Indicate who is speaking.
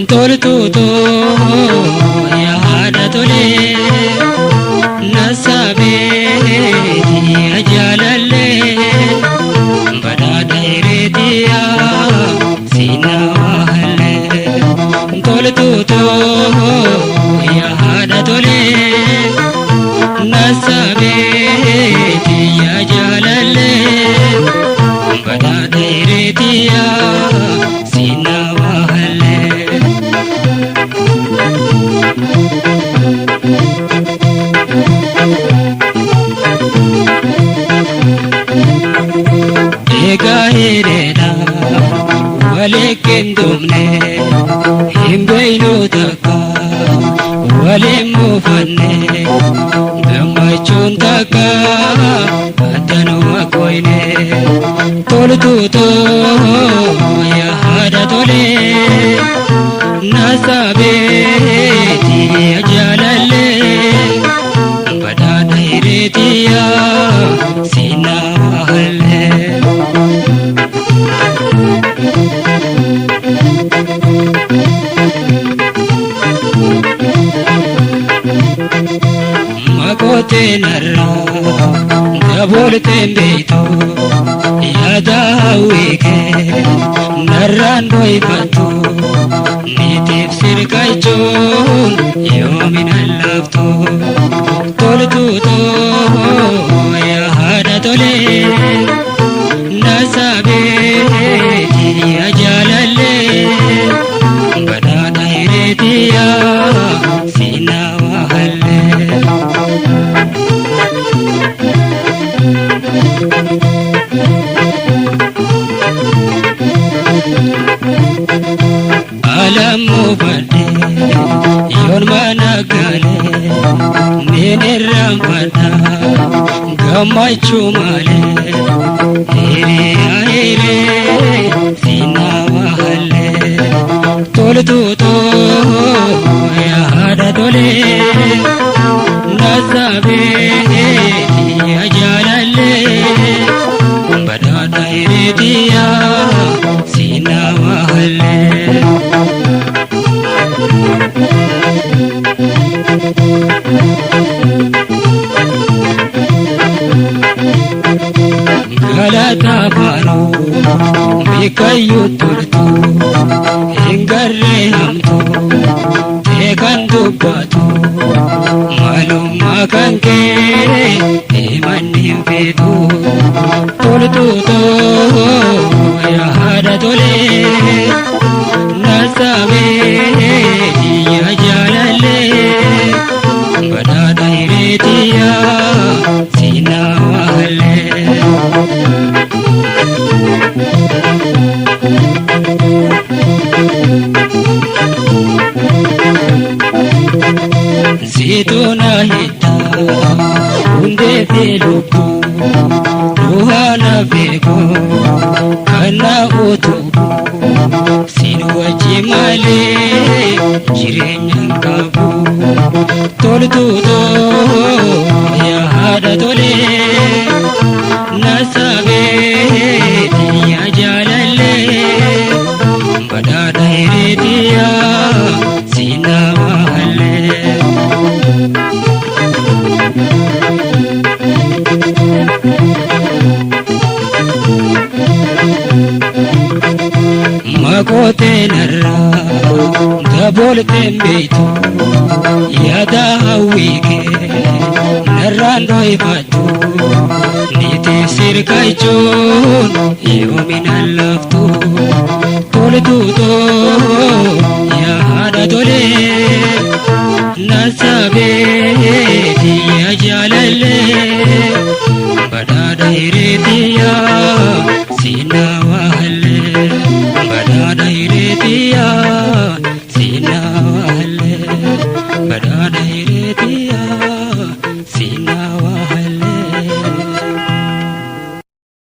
Speaker 1: Toltuto ya hada tole nasabe ya jalale badada iretiya sinahale Toltuto ya hada tole nasabe ya jalale badada iretiya sinahale Ega hereda wale kendumne himbeino taka wale mufanne gamachun taka adanu akoine toltuto ya hada tole nasabe tiya jalale badana iretiya sinahale makote narra dabolte beito yada wike narran doifatu nitif sirkaichun yomin alaftu toltuto ya hada tole nasabe ya jalale badana iretiya sinahale alamu bade yon managale neneram pada gamachu male ere sinahale toltuto ya hada tole nasabe ya jalale badana iretiya sinahale galata baro bikayu turtu hingarre hamtu tekan dubbatu malumma kanke imannim fetu toltuto ya hada tole nasabe ya jalale badana iretiya sinahale Zitona hita unde feluku ruhana bego kana utubu sinuwaji male jireenyan qabu toltuto ya hada tole nasabe ya jalale badana iretiya sinahale makote narra dabolte beito yada wike narran doifatu niti sirkaichun yomin alaftu toltuto